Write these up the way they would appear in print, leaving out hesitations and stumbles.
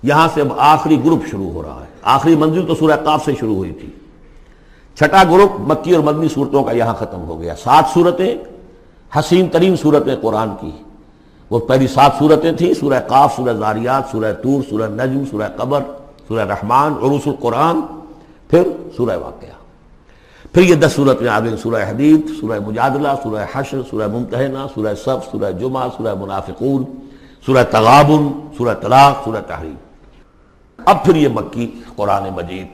یہاں سے اب آخری گروپ شروع ہو رہا ہے. آخری منزل تو سورہ قاف سے شروع ہوئی تھی. چھٹا گروپ مکی اور مدنی صورتوں کا یہاں ختم ہو گیا. 7 صورتیں حسین ترین صورتیں قرآن کی. وہ پہلی 7 صورتیں تھیں: سورہ قاف، سورہ ذاریات، سورہ طور، سورہ نجم، سورہ قمر، سورہ رحمان، عروس القرآن، پھر سورہ واقعہ. پھر یہ 10 صورتیں آ گئیں: سورہ حدید، سورہ مجادلہ، سورہ حشر، سورہ ممتحنہ، سورہ صف، سورہ جمعہ، سورہ منافقون، سورہ تغابن، سورہ طلاق، سورہ تحریم. اب پھر یہ مکی قرآن مجید،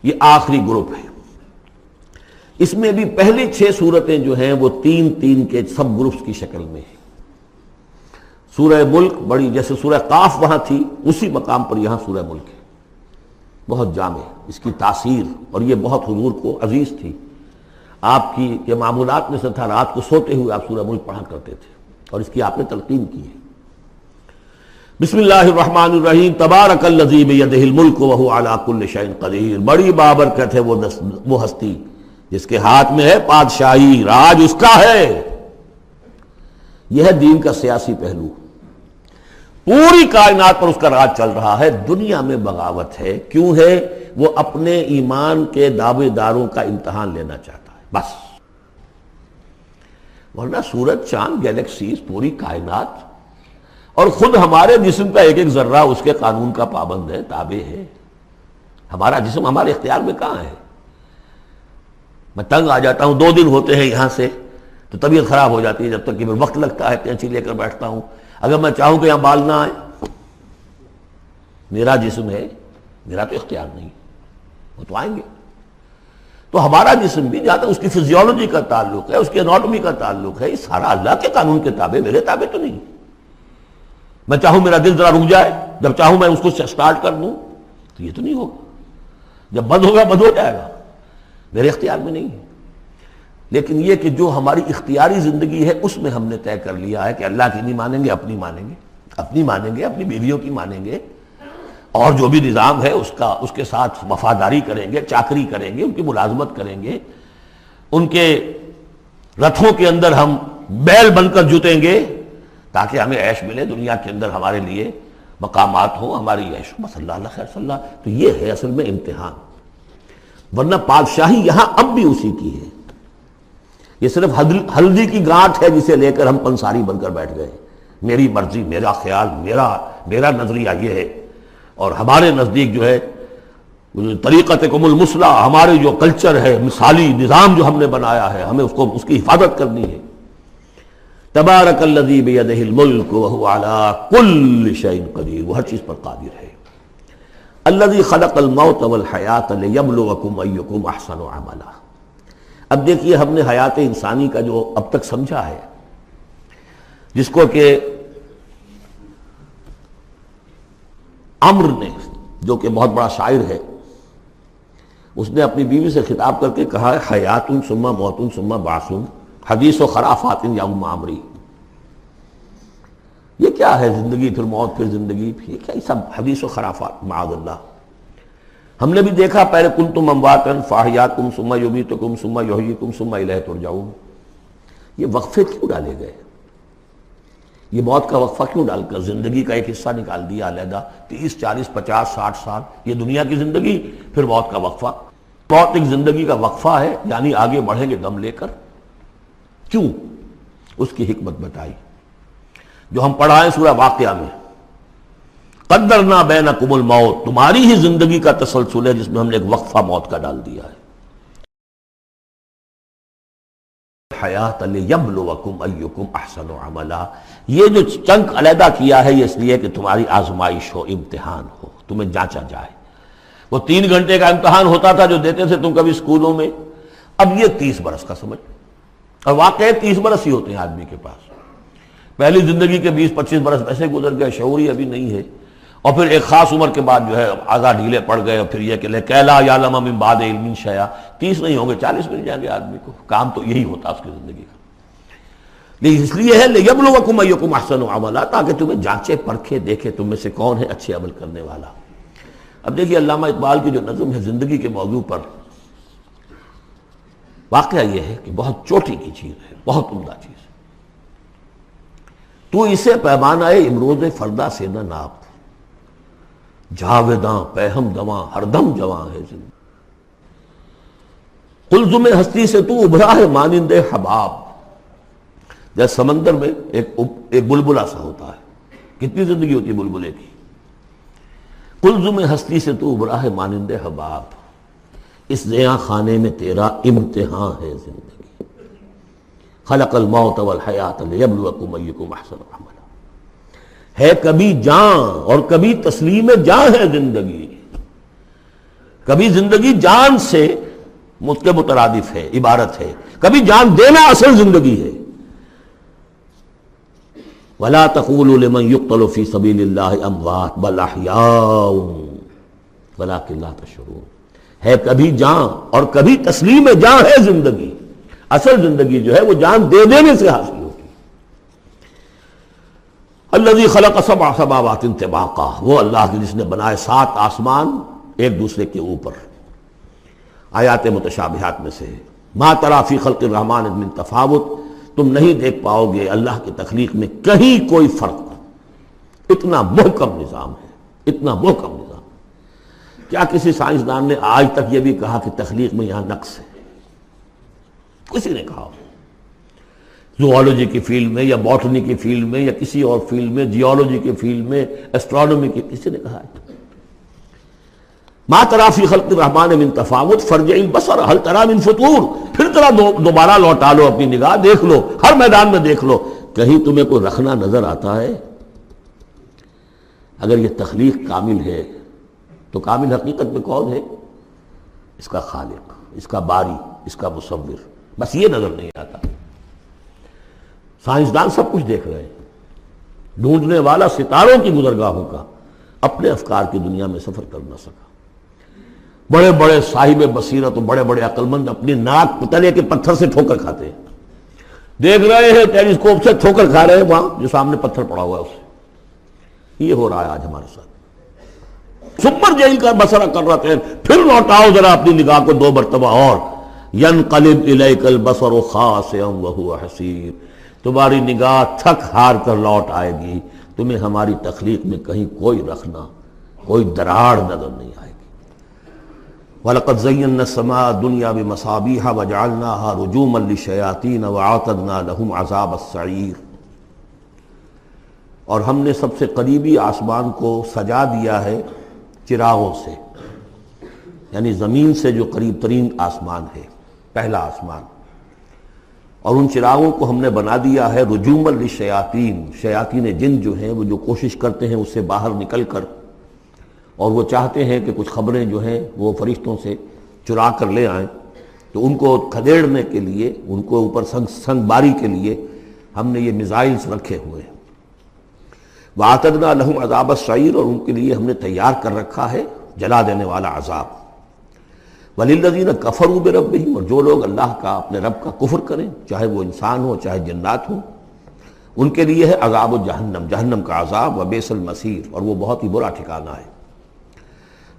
یہ آخری گروپ ہے. اس میں بھی پہلی 6 صورتیں جو ہیں وہ 3 کے سب گروپس کی شکل میں ہیں. سورہ ملک بڑی، جیسے سورہ قاف وہاں تھی اسی مقام پر یہاں سورہ ملک ہے. بہت جامع اس کی تاثیر، اور یہ بہت حضور کو عزیز تھی. آپ کی یہ معمولات میں سے تھا، رات کو سوتے ہوئے آپ سورہ ملک پڑھا کرتے تھے اور اس کی آپ نے تلقین کی ہے. بسم اللہ الرحمن الرحیم. تبارک الذی بیدہ الملک وہو علی کل شیء قدیر. بڑی بابرکت ہے وہ ہستی جس کے ہاتھ میں ہے بادشاہی، راج اس کا ہے. یہ ہے دین کا سیاسی پہلو. پوری کائنات پر اس کا راج چل رہا ہے. دنیا میں بغاوت ہے. کیوں ہے؟ وہ اپنے ایمان کے دعوے داروں کا امتحان لینا چاہتا ہے بس. ورنہ سورج، چاند، گیلیکسیز، پوری کائنات اور خود ہمارے جسم کا ایک ایک ذرہ اس کے قانون کا پابند ہے، تابع ہے. ہمارا جسم ہمارے اختیار میں کہاں ہے؟ میں تنگ آ جاتا ہوں، 2 دن ہوتے ہیں یہاں سے تو طبیعت خراب ہو جاتی ہے، جب تک کہ وقت لگتا ہے کینچی لے کر بیٹھتا ہوں. اگر میں چاہوں کہ یہاں بال نہ آئے، میرا جسم ہے، میرا تو اختیار نہیں، وہ تو آئیں گے. تو ہمارا جسم بھی جہاں تک اس کی فزیولوجی کا تعلق ہے، اس کی اناٹومی کا تعلق ہے، یہ سارا اللہ کے قانون کے تابع، میرے تابع تو نہیں. میں چاہوں میرا دل ذرا رک جائے، جب چاہوں میں اس کو سٹارٹ کر دوں تو یہ تو نہیں ہوگا. جب بند ہوگا بند ہو جائے گا، میرے اختیار میں نہیں ہے. لیکن یہ کہ جو ہماری اختیاری زندگی ہے اس میں ہم نے طے کر لیا ہے کہ اللہ کی نہیں مانیں گے، اپنی مانیں گے، اپنی مانیں گے، اپنی بیویوں کی مانیں گے، اور جو بھی نظام ہے اس کے ساتھ وفاداری کریں گے، چاکری کریں گے، ان کی ملازمت کریں گے، ان کے رتھوں کے اندر ہم بیل بن کر جتیں گے تاکہ ہمیں عیش ملے، دنیا کے اندر ہمارے لیے مقامات ہوں، ہماری عیش ہو. بس اللہ خیر صلی اللہ. تو یہ ہے اصل میں امتحان. ورنہ بادشاہی یہاں اب بھی اسی کی ہے. یہ صرف ہلدی کی گانٹھ ہے جسے لے کر ہم پنساری بن کر بیٹھ گئے. میری مرضی، میرا خیال، میرا نظریہ یہ ہے. اور ہمارے نزدیک جو ہے طریقتکم المثلی، ہمارے جو کلچر ہے، مثالی نظام جو ہم نے بنایا ہے، ہمیں اس کی حفاظت کرنی ہے. تبارک الذی بیدہ الملک وہو علی کل شیء قدیر. وہ ہر چیز پر قادر ہے. الذی خلق الموت والحیات لیبلوکم ایکم احسن عملا. اب دیکھیے ہم نے حیات انسانی کا جو اب تک سمجھا ہے، جس کو کہ عمر نے، جو کہ بہت بڑا شاعر ہے، اس نے اپنی بیوی سے خطاب کر کے کہا ہے حیات ثم موت ثم بعث حدیث و خرافات یا ام عمری. یہ کیا ہے؟ زندگی پھر موت پھر زندگی، یہ کیا؟ یہ سب حدیث و خرافات معاذ اللہ. ہم نے بھی دیکھا پہلے کنتم امواتا فاحیاکم ثم یمیتکم ثم یحییکم ثم الیہ ترجعون. یہ وقفے کیوں ڈالے گئے؟ یہ موت کا وقفہ کیوں ڈال کر زندگی کا ایک حصہ نکال دیا علیحدہ؟ 30 40 50 60 سال یہ دنیا کی زندگی، پھر موت کا وقفہ. موت ایک زندگی کا وقفہ ہے، یعنی آگے بڑھیں گے دم لے کر. کیوں؟ اس کی حکمت بتائی جو ہم پڑھائیں سورہ واقعہ میں. قدرنا بینکم الموت، تمہاری ہی زندگی کا تسلسل ہے جس میں ہم نے ایک وقفہ موت کا ڈال دیا ہے. حیات لیبلوکم ایکم احسن عملا. یہ جو چنک علیحدہ کیا ہے یہ اس لیے کہ تمہاری آزمائش ہو، امتحان ہو، تمہیں جانچا جائے. وہ 3 گھنٹے کا امتحان ہوتا تھا جو دیتے تھے تم کبھی اسکولوں میں، اب یہ 30 برس کا سمجھ. اور واقعی 30 برس ہی ہوتے ہیں آدمی کے پاس. پہلی زندگی کے 20-25 برس ویسے گزر گئے، شعوری ابھی نہیں ہے. اور پھر ایک خاص عمر کے بعد جو ہے آزاد ڈھیلے پڑ گئے، اور پھر یہ کہ لا یعلم من بعد علم شیئا. 30 نہیں ہوں گے 40 مل جائیں گے آدمی کو. کام تو یہی ہوتا اس کی زندگی کا. لیکن اس لیے ہے لیبلوکم ایکم احسن عملا، تاکہ تمہیں جانچے پرکھے دیکھے تم میں سے کون ہے اچھے عمل کرنے والا. اب دیکھیے علامہ اقبال کی جو نظم ہے زندگی کے موضوع پر، واقعہ یہ ہے کہ بہت چوٹی کی چیز ہے، بہت عمدہ چیز. تو اسے پیمانہ امروز فردہ سے نہ ناپ، جاویداں پہم دواں ہر دم جواں ہے زندگی۔ قلزم ہستی سے تو ابھرا ہے مانند حباب، جیسے سمندر میں ایک بلبلا سا ہوتا ہے، کتنی زندگی ہوتی ہے بلبلے کی۔ قلزم ہستی سے تو ابھرا ہے مانند حباب، اس زیاں خانے میں تیرا امتحان ہے زندگی۔ خلق الموت والحیات لیبلوکم ایکم احسن عملا، ہے کبھی جاں اور کبھی تسلیم جاں ہے زندگی۔ کبھی زندگی جان سے مترادف ہے، عبارت ہے، کبھی جان دینا اصل زندگی ہے۔ وَلَا تَقُولُوا لِمَنْ يُقْتَلُ فِي سَبِيلِ اللَّهِ أَمْوَاتٌ بَلْ أَحْيَاءٌ وَلَكِنْ لَا تَشْعُرُونَ، ہے کبھی جان اور کبھی تسلیم جان ہے زندگی۔ اصل زندگی جو ہے وہ جان دے دینے سے حاصل ہوگی۔ الذی خلق سبع سماوات طباقا، وہ اللہ جس نے بنائے 7 آسمان ایک دوسرے کے اوپر۔ آیات متشابہات میں سے ہے، ما تری فی خلق الرحمن من تفاوت، تم نہیں دیکھ پاؤ گے اللہ کی تخلیق میں کہیں کوئی فرق۔ اتنا محکم نظام ہے، اتنا محکم نظام۔ کیا کسی سائنسدان نے آج تک یہ بھی کہا کہ تخلیق میں یہاں نقص ہے؟ کسی نے کہا؟ زوالوجی کی فیلڈ میں یا باٹنی کی فیلڈ میں یا کسی اور فیلڈ میں، جیولوجی کی فیلڈ میں، ایسٹرونومی کی، کسی نے کہا ہے؟ ما تری فی خلق الرحمن من تفاوت فارجع البصر هل تری من فطور، پھر ذرا دوبارہ لوٹا لو اپنی نگاہ، دیکھ لو، ہر میدان میں دیکھ لو، کہیں تمہیں کوئی رکھنا نظر آتا ہے؟ اگر یہ تخلیق کامل ہے تو کامل حقیقت میں کون ہے؟ اس کا خالق، اس کا باری، اس کا مصور، بس یہ نظر نہیں آتا۔ سائنسدان سب کچھ دیکھ رہے ہیں، ڈھونڈنے والا ستاروں کی گزرگاہوں کا اپنے افکار کی دنیا میں سفر کر نہ سکا۔ بڑے بڑے صاحب بصیرت و بڑے بڑے عقل مند اپنی ناک تلے کے پتھر سے ٹھوکر کھاتے ہیں، دیکھ رہے ہیں ٹیلیسکوپ سے ٹھوکر کھا رہے ہیں وہاں جو سامنے پتھر پڑا ہوا ہے اس سے۔ یہ ہو رہا ہے آج ہمارے ساتھ۔ سپر جیل کا بسرا کر رہتے ہیں، پھر لوٹاؤ ذرا اپنی نگاہ کو 2 مرتبہ اور، ینقلب الیک البصر خاسئا وہو حسیر، تمہاری نگاہ تھک ہار کر لوٹ آئے گی، تمہیں ہماری تخلیق میں کہیں کوئی رکھنا، کوئی دراڑ نظر نہیں آئے گی۔ وَلَقَدْ زَيَّنَّا السَّمَاءَ الدُّنْيَا بِمَصَابِيحَ وَجَعَلْنَاهَا رُجُومًا لِلشَّيَاطِينَ وَأَعْتَدْنَا لَهُمْ عَذَابَ السَّعِيرِ، اور ہم نے سب سے قریبی آسمان کو سجا دیا ہے چراغوں سے، یعنی زمین سے جو قریب ترین آسمان ہے، پہلا آسمان، اور ان چراغوں کو ہم نے بنا دیا ہے رجوما للشیاطین، شیاطین جن جو ہیں وہ جو کوشش کرتے ہیں اس سے باہر نکل کر، اور وہ چاہتے ہیں کہ کچھ خبریں جو ہیں وہ فرشتوں سے چرا کر لے آئیں، تو ان کو کھدیڑنے کے لیے، ان کو اوپر سنگ باری کے لیے ہم نے یہ میزائلز رکھے ہوئے ہیں۔ وَأَعْتَدْنَا لَهُمْ عَذَابَ السَّعِيرِ، اور ان کے لیے ہم نے تیار کر رکھا ہے جلا دینے والا عذاب۔ وَلِلَّذِينَ كَفَرُوا بِرَبِّهِمْ، اور جو لوگ اللہ کا، اپنے رب کا کفر کریں، چاہے وہ انسان ہو چاہے جنات ہوں، ان کے لیے ہے عذاب جہنم، جہنم کا عذاب، وَبِئْسَ الْمَصِيرُ، اور وہ بہت ہی برا ٹھکانہ ہے۔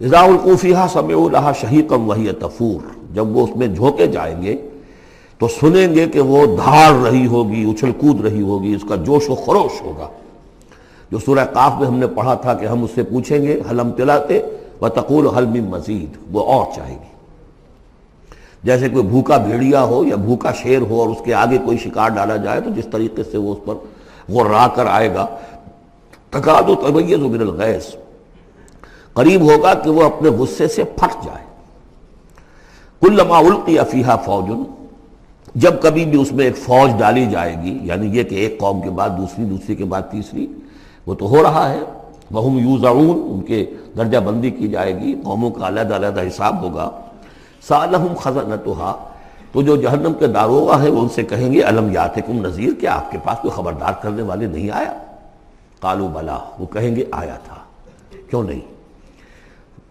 اذا القوا فیہا سمعوا لہا شہیقا وہی تفور، جب وہ اس میں جھونکے جائیں گے تو سنیں گے کہ وہ دھاڑ رہی ہوگی، اچھل کود رہی ہوگی، اس کا جوش و خروش ہوگا، جو سورہ قاف میں ہم نے پڑھا تھا کہ ہم اس سے پوچھیں گے حل امتلأت وتقول حل من مزید، وہ اور چاہے گی۔ جیسے کوئی بھوکا بھیڑیا ہو یا بھوکا شیر ہو اور اس کے آگے کوئی شکار ڈالا جائے تو جس طریقے سے وہ اس پر غرا کر آئے گا، تکاد تمیز من الغیظ، قریب ہوگا کہ وہ اپنے غصے سے پھٹ جائے۔ کلما القی فیہا فوج، جب کبھی بھی اس میں ایک فوج ڈالی جائے گی، یعنی یہ کہ ایک قوم کے بعد دوسری، دوسری کے بعد تیسری، وہ تو ہو رہا ہے، وہم یوزعون، ان کے درجہ بندی کی جائے گی، قوموں کا علیحدہ علیحدہ حساب ہوگا۔ سألہم خزنتہا، تو جو جہنم کے داروغہ ہیں وہ ان سے کہیں گے الم یاتکم نذیر، کیا آپ کے پاس کوئی خبردار کرنے والے نہیں آیا؟ قالوا بلا، وہ کہیں گے آیا تھا، کیوں نہیں؟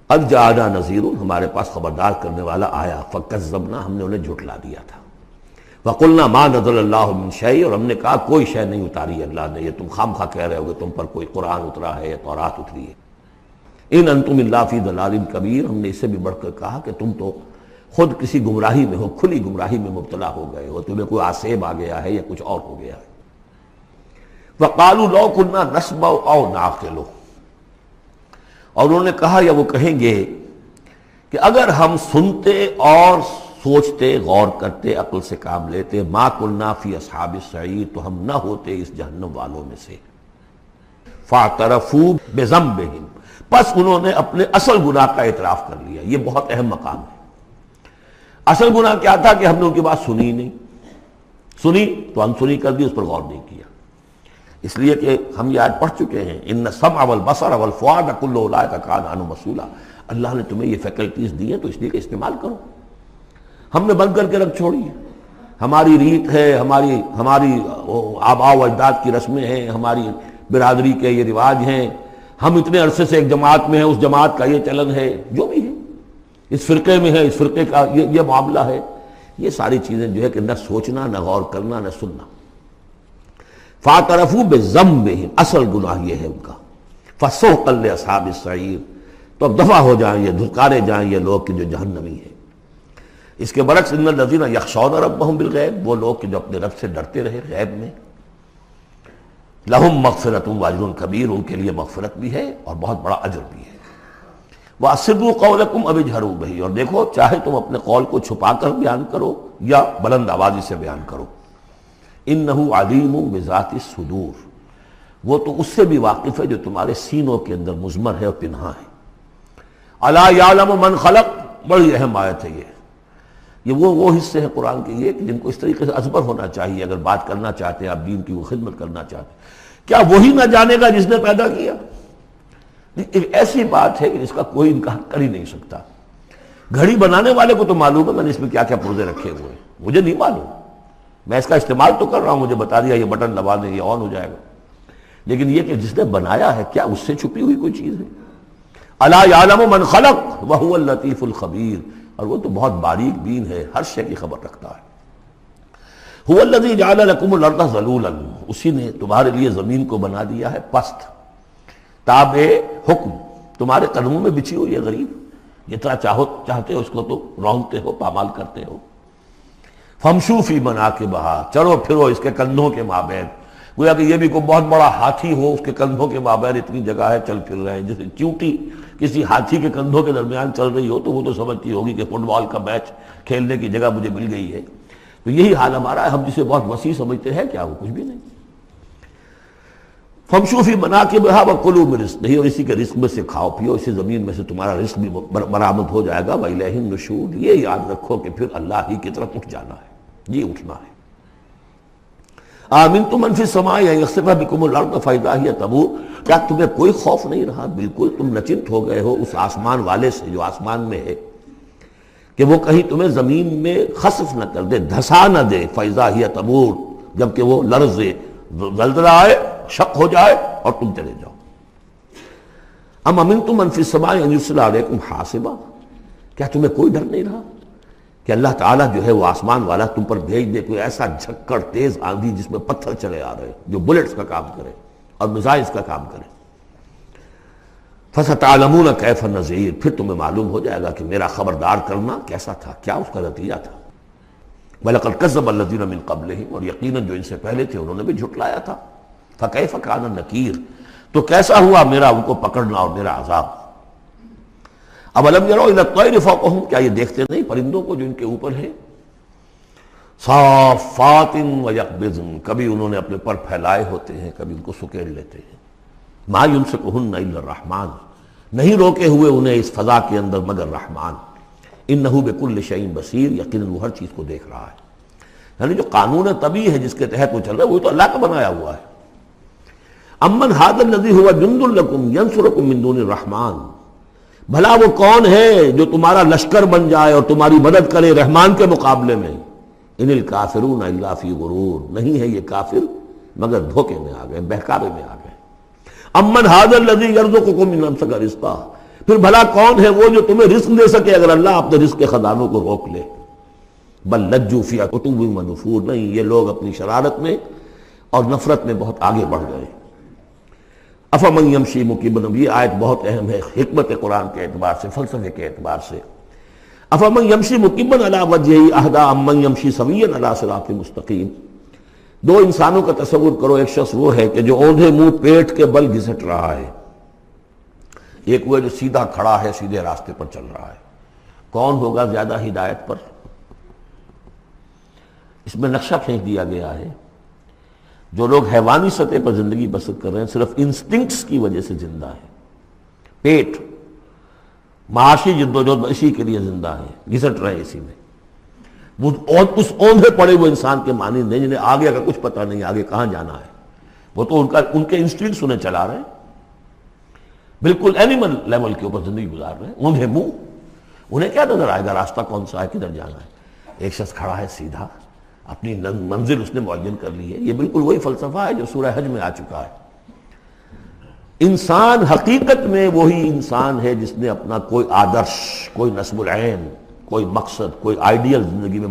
قد جاءنا نذیر، ہمارے پاس خبردار کرنے والا آیا، فکذبنا، ہم نے انہیں جھٹلا دیا تھا۔ وقلنا ما نزل اللہ من شیء، اور ہم نے کہا کوئی شے نہیں اتاری اللہ نے، یہ تم خام خواہ کہہ رہے ہو کہ تم پر کوئی قرآن اترا ہے یا تورات اتری ہے۔ ان انتم الا فی ضلال کبیر، ہم نے اس سے بھی بڑھ کر کہا کہ تم تو خود کسی گمراہی میں ہو، کھلی گمراہی میں مبتلا ہو گئے ہو، تمہیں کوئی آسیب آ گیا ہے یا کچھ اور ہو گیا ہے۔ وقالوا لو كنا نسمع او نعقل، اور انہوں نے کہا یا وہ کہیں گے کہ اگر ہم سنتے اور سوچتے، غور کرتے، عقل سے کام لیتے، ما کنا فی اصحاب السعیر، تو ہم نہ ہوتے اس جہنم والوں میں سے۔ فاعترفوا بذنبہم، پس انہوں نے اپنے اصل گناہ کا اعتراف کر لیا۔ یہ بہت اہم مقام ہے۔ اصل گناہ کیا تھا کہ ہم نے ان کی بات سنی نہیں، سنی تو انسنی کر دی، اس پر غور نہیں کیا۔ اس لیے کہ ہم یہ آیت پڑھ چکے ہیں، ان السمع والبصر والفؤاد کل اولئک کان عنہ مسئولا۔ اللہ نے تمہیں یہ فیکلٹیز دی ہیں تو اس لیے کہ استعمال کرو۔ ہم نے بند کر کے رکھ چھوڑی ہے۔ ہماری ریت ہے، ہماری آباء و اجداد کی رسمیں ہیں، ہماری برادری کے یہ رواج ہیں، ہم اتنے عرصے سے ایک جماعت میں ہیں، اس جماعت کا یہ چلن ہے، جو بھی ہے، اس فرقے میں ہے، اس فرقے کا یہ معاملہ ہے۔ یہ ساری چیزیں جو ہے کہ نہ سوچنا، نہ غور کرنا، نہ سننا۔ فاعترفوا بذنبہم، اصل گناہ یہ ہے ان کا۔ فسحقا لاصحاب السعیر، تو اب دفع ہو جائیں یہ، دھتکارے جائیں یہ لوگ کہ جو جہنمی ہیں۔ اس کے برعکس ان الذین یخشون ربہم بالغیب، وہ لوگ کہ جو اپنے رب سے ڈرتے رہے غیب میں، لہم مغفرۃ واجر کبیر، ان کے لیے مغفرت بھی ہے اور بہت بڑا اجر بھی ہے۔ واسروا قولکم او اجہروا بہ، اور دیکھو چاہے تم اپنے قول کو چھپا کر بیان کرو یا بلند آوازی سے بیان کرو۔ انہ علیم بذات الصدور، وہ تو اس سے بھی واقف ہے جو تمہارے سینوں کے اندر مضمر ہے اور پنہاں ہے۔ الا یعلم من خلق، بڑی اہم آیت ہے یہ وہ حصے ہیں قرآن کے یہ کہ جن کو اس طریقے سے ازبر ہونا چاہیے اگر بات کرنا چاہتے ہیں، آپ دین کی وہ خدمت کرنا چاہتے ہیں۔ کیا وہی نہ جانے گا جس نے پیدا کیا؟ ایک ایسی بات ہے کہ جس کا کوئی انکار کر ہی نہیں سکتا۔ گھڑی بنانے والے کو تو معلوم ہے میں نے اس میں کیا کیا پرزے رکھے ہوئے ہیں، مجھے نہیں معلوم، میں اس کا استعمال تو کر رہا ہوں، مجھے بتا دیا یہ بٹن دبا دیں یہ آن ہو جائے گا، لیکن یہ کہ جس نے بنایا ہے کیا اس سے چھپی ہوئی کوئی چیز ہے؟ الا یعلم من خلق وهو اللطیف الخبیر، اور وہ تو بہت باریک بین ہے، ہر شے کی خبر رکھتا ہے۔ هو الذی جعل لکم الارض ذلولا، اسی نے تمہارے لیے زمین کو بنا دیا ہے پست، تابع حکم، تمہارے قدموں میں بچھی ہوئی ہے غریب، جتنا چاہتے ہو اس کو تو رونگتے ہو، پامال کرتے ہو۔ فمشوا فی مناکبہا، چلو پھرو اس کے کندھوں کے مابین، گویا کہ یہ بھی کوئی بہت بڑا ہاتھی ہو، اس کے کندھوں کے مابین اتنی جگہ ہے، چل پھر رہے ہیں۔ جیسے چیونٹی کسی ہاتھی کے کندھوں کے درمیان چل رہی ہو تو وہ تو سمجھتی ہوگی کہ فٹ بال کا میچ کھیلنے کی جگہ مجھے مل گئی ہے۔ تو یہی حال ہمارا ہے، ہم جسے بہت وسیع سمجھتے ہیں کیا وہ کچھ بھی نہیں۔ فمشوا فی مناکبہا وکلوا من رزقہ، اور اسی کے رزق میں سے کھاؤ پیو، اسی زمین میں سے تمہارا رزق بھی برآمد ہو جائے گا۔ وإلیہ النشور، یہ یاد رکھو کہ پھر اللہ ہی کی طرف اٹھ جانا ہے، یہ اٹھنا ہے۔ آمنتم من فی السماء ان یخسف بکم الارض فاذا ہی تمور، کیا تمہیں کوئی خوف نہیں رہا؟ بالکل تم نچنت ہو گئے ہو اس آسمان والے سے جو آسمان میں ہے کہ وہ کہیں تمہیں زمین میں خسف نہ کر دے، دھسا نہ دے، فاذا ہی تمور، جبکہ وہ لرزے، زلزلہ آئے، شق ہو جائے اور تم چلے جاؤ۔ ام امنتم من فی السماء ان یرسل علیکم حاصبا، کیا تمہیں کوئی ڈر نہیں رہا کہ اللہ تعالیٰ جو ہے وہ آسمان والا تم پر بھیج دے کوئی ایسا جھکڑ تیز آندھی جس میں پتھر چلے آ رہے جو بلٹس کا کام کرے اور میزائلز کا کام کرے۔ فَسَتَعْلَمُونَ كَيْفَ نَذِيرٌ، پھر تمہیں معلوم ہو جائے گا کہ میرا خبردار کرنا کیسا تھا، کیا اس کا نتیجہ تھا۔ وَلَقَدْ كَذَّبَ الَّذِينَ مِن قَبْلِهِمْ، اور یقیناً جو ان سے پہلے تھے انہوں نے بھی جھٹلایا تھا۔ فَكَيْفَ كَانَ نَكِيرٌ، تو کیسا ہوا میرا ان کو پکڑنا اور میرا عذاب۔ اَوَلَمْ يَرَوْا إِلَى الطَّيْرِ فَوْقَهُمْ، کیا یہ دیکھتے نہیں پرندوں کو جو ان کے اوپر ہے؟ صافات ویقبضن، کبھی انہوں نے اپنے پر پھیلائے ہوتے ہیں، کبھی ان کو سکیڑ لیتے ہیں۔ ما یمسکہن الا الرحمن، نہیں روکے ہوئے انہیں اس فضا کے اندر مگر رحمان۔ انہ بکل شیء بصیر، یقیناً وہ ہر چیز کو دیکھ رہا ہے۔ یعنی جو قانون طبیعی ہے جس کے تحت وہ چل رہا ہے وہ تو اللہ کا بنایا ہوا ہے۔ امن ھذا الذی ھو جند لکم ینصرکم من دون الرحمن، بھلا وہ کون ہے جو تمہارا لشکر بن جائے اور تمہاری مدد کرے رحمان کے مقابلے میں؟ ان الکافرون الا فی غرور، نہیں ہے یہ کافر مگر دھوکے میں آ گئے، بہکاوے میں آ گئے۔ امن ھذا الذی یرزقکم ان امسک رزقہ، پھر بھلا کون ہے وہ جو تمہیں رزق دے سکے اگر اللہ اپنے رزق کے خزانوں کو روک لے؟ بل لجوا فی عتو و نفور، نہیں یہ لوگ اپنی شرارت میں اور نفرت میں بہت آگے بڑھ گئے۔ افمن یمشی مکبا، یہ آیت بہت اہم ہے حکمت قرآن کے اعتبار سے، فلسفے کے اعتبار سے۔ افمن یمشی مکبا علی وجہہ اہدی امن یمشی سویا علی صراط مستقیم، دو انسانوں کا تصور کرو، ایک شخص وہ ہے کہ جو اوندھے منہ پیٹ کے بل گھسٹ رہا ہے، ایک وہ جو سیدھا کھڑا ہے، سیدھے راستے پر چل رہا ہے۔ کون ہوگا زیادہ ہدایت پر؟ اس میں نقشہ پھینک دیا گیا ہے، جو لوگ حیوانی سطح پر زندگی بسر کر رہے ہیں، صرف انسٹنکٹس کی وجہ سے زندہ ہیں، پیٹ معاشی جدوجہد اسی کے لیے زندہ ہیں، گھسٹ رہے ہیں اسی میں، وہ اس اوندھے پڑے وہ انسان کے معنی نہیں جنہیں آگے کا کچھ پتہ نہیں، آگے کہاں جانا ہے، وہ تو ان کے انسٹنکٹس انہیں چلا رہے ہیں، بالکل اینیمل لیول کے اوپر زندگی گزار رہے ہیں، اوندھے منہ، انہیں کیا نظر آئے گا راستہ کون سا ہے، کدھر جانا ہے؟ ایک شخص کھڑا ہے سیدھا، اپنی منزل اس نے معین کر لی ہے۔ یہ بالکل وہی فلسفہ ہے جو سورہ حج میں آ چکا ہے۔ انسان حقیقت میں وہی انسان ہے جس نے اپنا کوئی آدرش، کوئی نصب العین، کوئی مقصد، کوئی آئیڈیل زندگی میں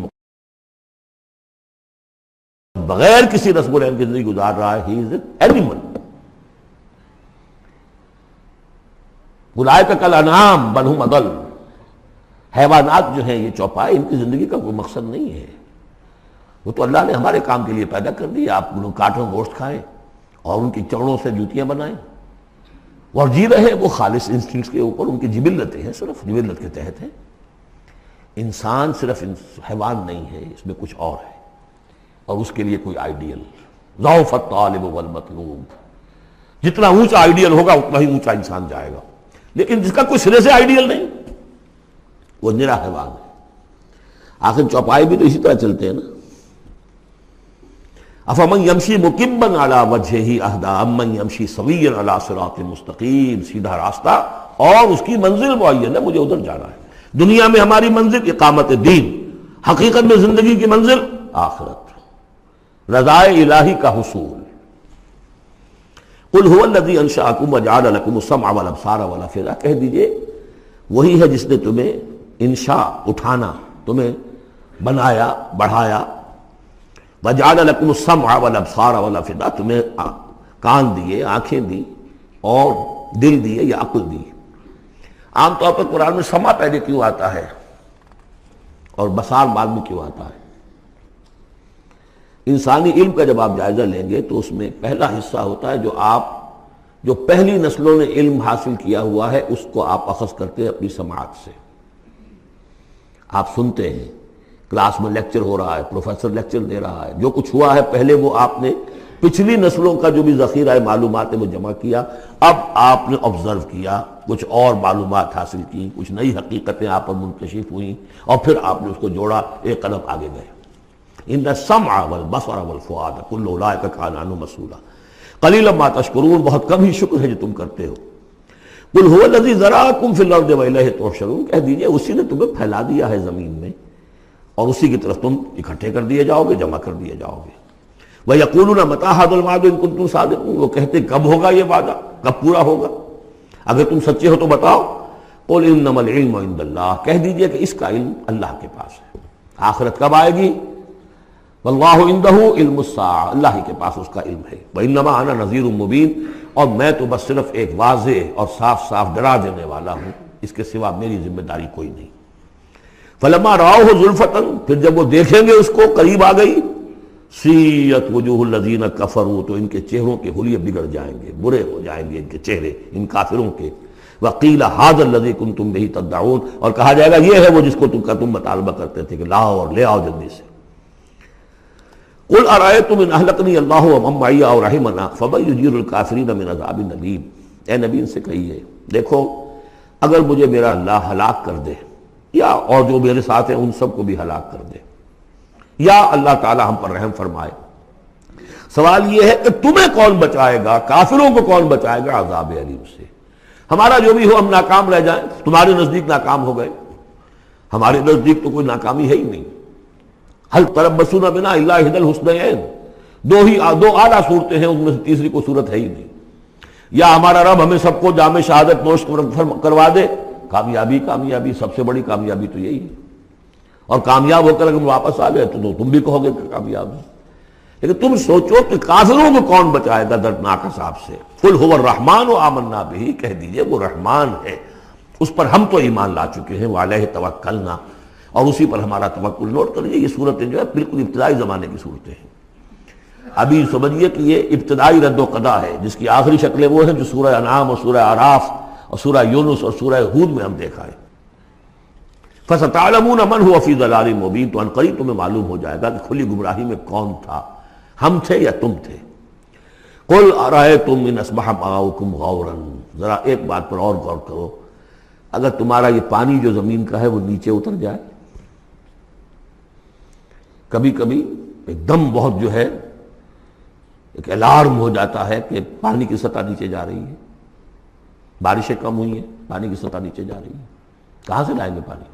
بغیر کسی نصب العین کی زندگی گزار رہا ہے۔ ہی از این اینیمل، اولئک کالانعام بل ھم اضل۔ حیوانات جو ہیں یہ چوپائے، ان کی زندگی کا کوئی مقصد نہیں ہے، وہ تو اللہ نے ہمارے کام کے لیے پیدا کر دی۔ آپ انہوں کاٹوں گوشت کھائیں اور ان کی چڑوں سے جوتیاں بنائیں اور جی رہے، وہ خالص انسٹنکٹس کے اوپر، ان کی جبلتیں ہیں، صرف جبلت کے تحت ہیں۔ انسان صرف حیوان نہیں ہے، اس میں کچھ اور ہے، اور اس کے لیے کوئی آئیڈیل۔ ضعف الطالب والمطلوب، جتنا اونچا آئیڈیل ہوگا اتنا ہی اونچا انسان جائے گا، لیکن جس کا کوئی سرے سے آئیڈیل نہیں وہ نرا حیوان ہے۔ آخر چوپائے بھی تو اسی طرح چلتے ہیں نا۔ افمن یمشی مکبا علی وجہہ اہدی امن یمشی سویا علی صراط مستقیم، سیدھا راستہ اور اس کی منزل معین ہے، مجھے ادھر جانا ہے۔ دنیا میں ہماری منزل اقامت دین، حقیقت میں زندگی کی منزل آخرت، رضائے الہی کا حصول۔ قل هو الذی انشأکم وجعل لکم السمع والابصار والافئدہ، کہہ دیجئے وہی ہے جس نے تمہیں انشاء، اٹھانا، تمہیں بنایا، بڑھایا، وجعل لکم السمع والابصار والافئدہ، تمہیں کان دیے، آنکھیں دی اور دل دیے یا عقل دی۔ عام طور پر قرآن میں سمع پہلے کیوں آتا ہے اور بصار بعد میں کیوں آتا ہے؟ انسانی علم کا جب آپ جائزہ لیں گے تو اس میں پہلا حصہ ہوتا ہے جو پہلی نسلوں نے علم حاصل کیا ہوا ہے، اس کو آپ اخذ کرتے ہیں اپنی سماعت سے۔ آپ سنتے ہیں، کلاس میں لیکچر ہو رہا ہے، پروفیسر لیکچر دے رہا ہے، جو کچھ ہوا ہے پہلے وہ آپ نے پچھلی نسلوں کا جو بھی ذخیرہ معلومات ہے وہ جمع کیا، اب آپ نے آبزرو کیا، کچھ اور معلومات حاصل کی، کچھ نئی حقیقتیں آپ پر منکشف ہوئیں، اور پھر آپ نے اس کو جوڑا، ایک قدم آگے گئے۔ ان السمع والبصر والفؤاد کل اولئک کان عنہ مسئولا قلیلا ما تشکرون، بہت کم ہی شکر ہے جو تم کرتے ہو۔ قل هو الذی ذرأکم فی الارض والیہ تحشرون، کہہ دیجئے اسی نے تمہیں پھیلا دیا ہے زمین میں اور اسی کی طرف تم اکٹھے کر دیے جاؤ گے، جمع کر دیے جاؤ گے۔ وَيَقُولُونَ مَتَىٰ هَٰذَا الْوَعْدُ إِن كُنتُمْ صَادِقِينَ، وہ کہتے کب ہوگا یہ وعدہ، کب پورا ہوگا، اگر تم سچے ہو تو بتاؤ۔ قُلْ إِنَّمَا الْعِلْمُ عِندَ اللَّهِ، کہہ دیجئے کہ اس کا علم اللہ کے پاس ہے۔ آخرت کب آئے گی؟ وَاللَّهُ عِندَهُ عِلْمُ السَّاعَةِ، اللہ ہی کے پاس اس کا علم ہے۔ وَإِنَّمَا أَنَا نَذِيرٌ مُّبِينٌ، اور میں تو بس صرف ایک واضح اور صاف صاف ڈرا دینے والا ہوں، اس کے سوا میری ذمہ داری کوئی نہیں۔ فَلَمَّا رَأَوْهُ زُلْفَةً، پھر جب وہ دیکھیں گے اس کو، قریب آ گئی، سیئت وجوہ الذین کفروا، تو ان کے چہروں کے حلیے بگڑ جائیں گے، برے ہو جائیں گے ان کے چہرے، ان کافروں کے۔ وقیل ھذا الذی کنتم بہ تدعون، اور کہا جائے گا یہ ہے وہ جس کو تم مطالبہ کرتے تھے کہ لاؤ اور لے آؤ جلدی سے۔ قل ارأیتم ان اہلکنی اللہ ومن معی او رحمنا فمن یجیر الکافرین من عذاب الیم، اے نبی ان سے کہیے دیکھو اگر مجھے میرا اللہ ہلاک کر دے، یا اور جو میرے ساتھ ہیں ان سب کو بھی ہلاک کر دے، یا اللہ تعالی ہم پر رحم فرمائے، سوال یہ ہے کہ تمہیں کون بچائے گا، کافروں کو کون بچائے گا عذاب علیم سے؟ ہمارا جو بھی ہو ہم ناکام رہ جائیں، تمہارے نزدیک ناکام ہو گئے، ہمارے نزدیک تو کوئی ناکامی ہے ہی نہیں۔ حل تربصون بنا الا احدی الحسنیین، دو اعلیٰ صورتیں ہیں، ان میں سے تیسری کوئی صورت ہے ہی نہیں۔ یا ہمارا رب ہمیں سب کو جام شہادت نوش کروا دے، کامیابی کامیابی، سب سے بڑی کامیابی تو یہی ہے، اور کامیاب ہو کر اگر واپس آ گئے تو تم بھی کہو گے کہ کامیاب ہے۔ لیکن تم سوچو کہ کافروں کو کون بچائے گا دردناک عذاب سے؟ قل هو الرحمن آمنا بہ، کہہ دیجئے وہ رحمان ہے، اس پر ہم تو ایمان لا چکے ہیں، وعلیہ توکلنا، اور اسی پر ہمارا توکل۔ نوٹ کر لیجیے یہ صورتیں جو ہے بالکل ابتدائی زمانے کی صورتیں ہیں۔ ابھی سمجھیے کہ یہ ابتدائی رد و قضا ہے، جس کی آخری شکلیں وہ ہیں جو سورہ انعام اور سورہ اعراف اور سورہ یونس اور سورہ ہود میں ہم دیکھا ہے۔ فَسَتَعْلَمُونَ مَنْ هُوَ فِي ضَلَالٍ مُبِينٍ، تو عنقریب تمہیں معلوم ہو جائے گا کہ کھلی گمراہی میں کون تھا، ہم تھے یا تم تھے۔ قُلْ أَرَأَيْتُمْ إِنْ أَصْبَحَ مَاؤُكُمْ غَوْرًا، ذرا ایک بات پر اور غور کرو، اگر تمہارا یہ پانی جو زمین کا ہے وہ نیچے اتر جائے، کبھی کبھی ایک دم بہت جو ہے ایک الارم ہو جاتا ہے کہ پانی کی سطح نیچے جا رہی ہے، بارشیں کم ہوئی ہیں، پانی کی سطح نیچے جا رہی ہے، کہاں سے لائیں گے پانی؟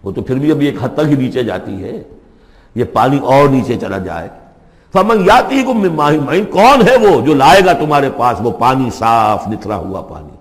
وہ تو پھر بھی ابھی ایک حد تک ہی نیچے جاتی ہے، یہ پانی اور نیچے چلا جائے۔ فَمَنْ يَأْتِيكُم مِّن مَّاءٍ مَّعِينٍ، کون ہے وہ جو لائے گا تمہارے پاس وہ پانی صاف نتھرا ہوا پانی؟